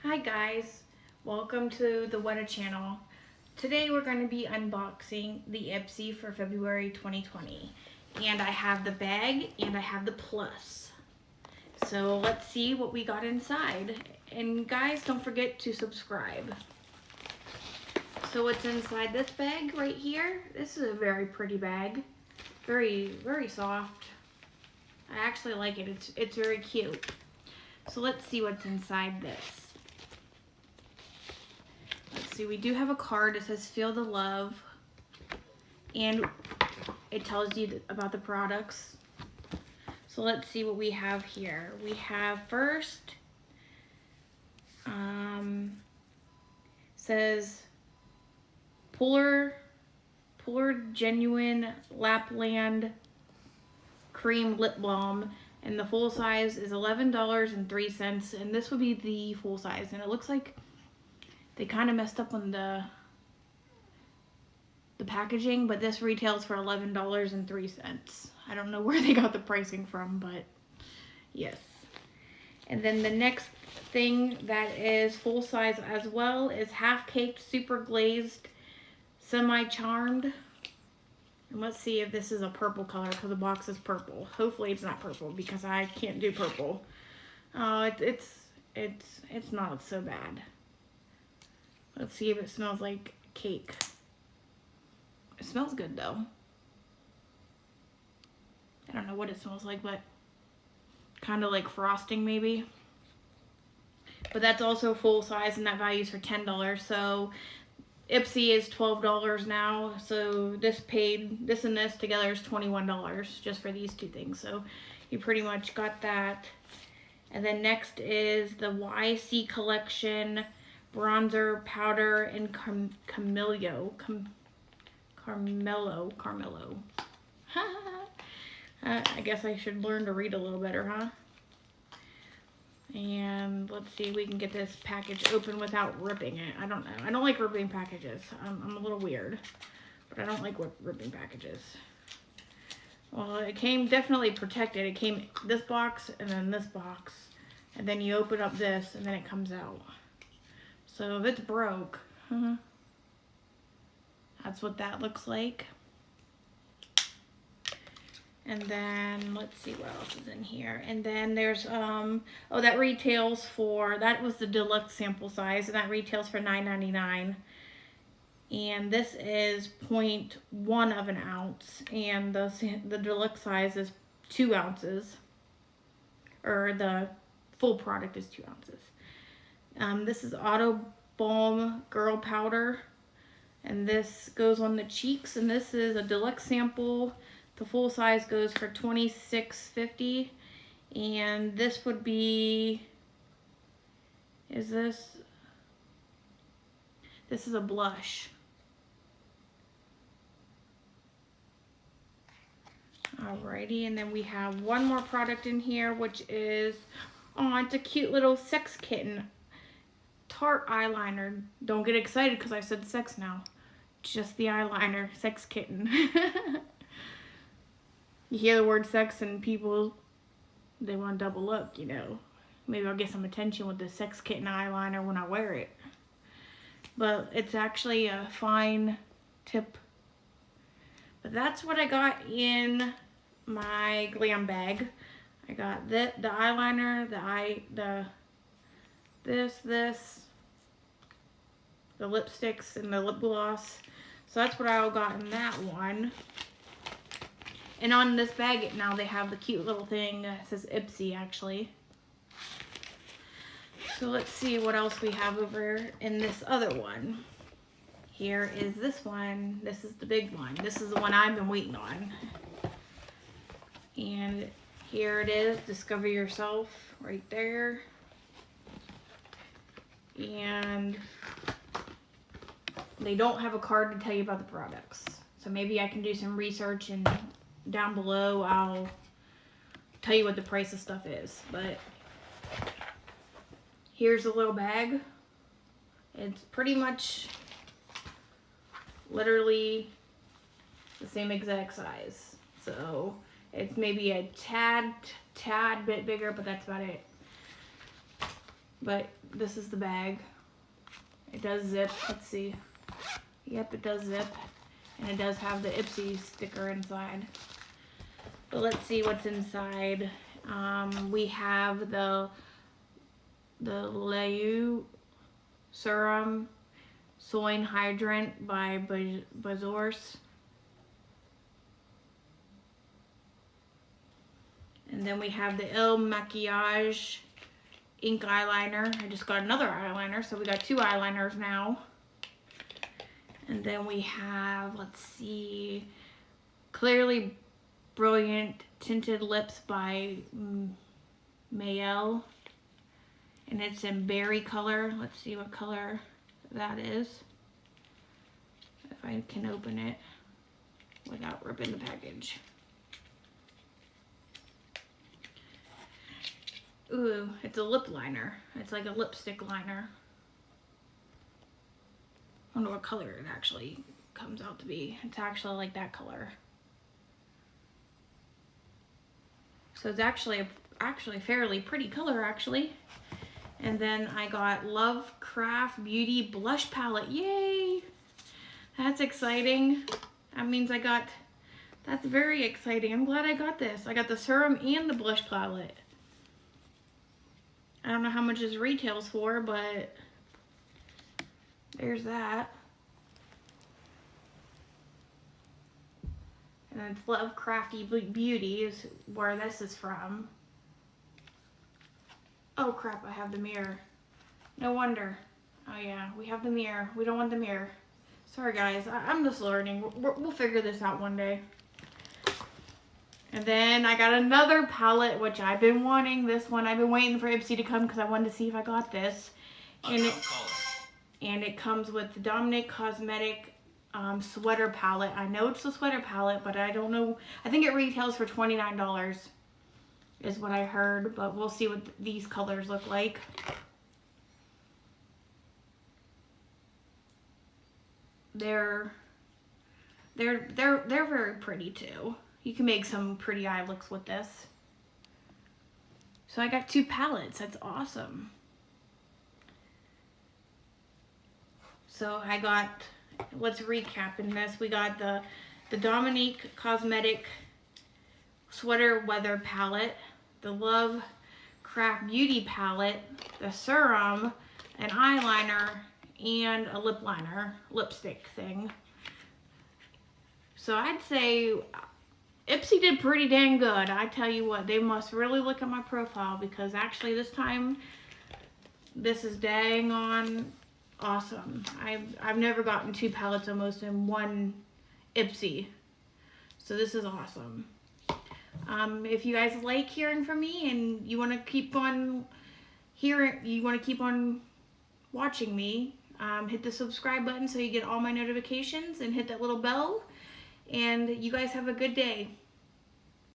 Hi guys, welcome to the wera channel. Today we're going to be unboxing the Ipsy for February 2020. And I have the bag and I have the plus. So let's see what we got inside. And guys, don't forget to subscribe. So what's inside this bag right here? This is a very pretty bag. Very soft. I actually like it. It's very cute. So let's see what's inside this. Let's see, we do have a card that says Feel the Love, and it tells you about the products. So let's see what we have here. We have first, says Polar Genuine Lapland Cream Lip Balm, and the full size is $11.03, and this would be the full size, and it looks like they kind of messed up on the packaging, but this retails for $11.03. I don't know where they got the pricing from, but yes. And then the next thing that is full size as well is Half Caked Super Glazed Semi-Charmed. And let's see if this is a purple color, because the box is purple. Hopefully it's not purple, because I can't do purple. Oh, it's not so bad. Let's see if it smells like cake. It smells good though. I don't know what it smells like, but kind of like frosting maybe. But that's also full size, and that values for $10. So Ipsy is $12 now. So this and this together is $21 just for these two things. So you pretty much got that. And then next is the YC Collection Bronzer Powder and Carmelo. I guess I should learn to read a little better, huh? And let's see if we can get this package open without ripping it. I don't know. I don't like ripping packages. I'm a little weird, but I don't like ripping packages. Well, it came definitely protected. It came this box and then this box, and then you open up this and then it comes out. So if it's broke, that's what that looks like. And then let's see what else is in here. And then there's that retails for, that was the deluxe sample size, and that retails for $9.99. And this is 0.1 of an ounce, and the deluxe size is 2 ounces, or the full product is 2 ounces. This is Auto Balm Girl Powder, and this goes on the cheeks, and this is a deluxe sample. The full size goes for $26.50, and this would be, this is a blush. Alrighty, and then we have one more product in here, which is, oh, it's a cute little sex kitten. Tarte eyeliner. Don't get excited because I said sex now. Just the eyeliner. Sex kitten. You hear the word sex and people, they want to double look, you know. Maybe I'll get some attention with the sex kitten eyeliner when I wear it. But it's actually a fine tip. But that's what I got in my glam bag. I got the eyeliner, the lipsticks, and the lip gloss. So that's what I all got in that one. And on this bag now they have the cute little thing that says Ipsy actually. So let's see what else we have over in this other one. Here is this one. This is the big one. This is the one I've been waiting on. And here it is, Discover Yourself, right there. And they don't have a card to tell you about the products. So maybe I can do some research, and down below I'll tell you what the price of stuff is. But here's a little bag. It's pretty much literally the same exact size. So it's maybe a tad bit bigger, but that's about it. But this is the bag. It does zip. Let's see. Yep, it does zip. And it does have the Ipsy sticker inside. But let's see what's inside. We have the leau serum soin hydrant by Biorace. And then we have the MAKIAGE ink eyeliner. I just got another eyeliner, so we got 2 eyeliners now. And then we have, let's see, Clearly Brilliant Tinted Lips by Maëlle. And it's in berry color. Let's see what color that is. If I can open it without ripping the package. Ooh, it's a lip liner. It's like a lipstick liner. I wonder what color it actually comes out to be. It's actually like that color. So it's actually fairly pretty color actually. And then I got Lovecraft Beauty Blush Palette. Yay! That's exciting. That means that's very exciting. I'm glad I got this. I got the serum and the blush palette. I don't know how much this retails for, but there's that. And it's Lovecrafty Beauty is where this is from. Oh crap, I have the mirror. No wonder. Oh yeah, we have the mirror. We don't want the mirror. Sorry guys, I'm just learning. We'll figure this out one day. And then I got another palette, which I've been wanting. This one, I've been waiting for Ipsy to come because I wanted to see if I got this. And it comes with the Dominique Cosmetics sweater palette. I know it's the sweater palette, but I don't know. I think it retails for $29 is what I heard, but we'll see what these colors look like. They're very pretty too. You can make some pretty eye looks with this. So I got 2 palettes. That's awesome. So I got, let's recap in this. We got the Dominique Cosmetics Sweater Weather Palette, the Lovecraft Beauty Palette, the serum, an eyeliner, and a lip liner, lipstick thing. So I'd say Ipsy did pretty dang good. I tell you what, they must really look at my profile because actually this time, this is dang on awesome. I've never gotten 2 palettes almost in one Ipsy. So this is awesome. If you guys like hearing from me and you want to keep on watching me, hit the subscribe button so you get all my notifications and hit that little bell. And you guys have a good day.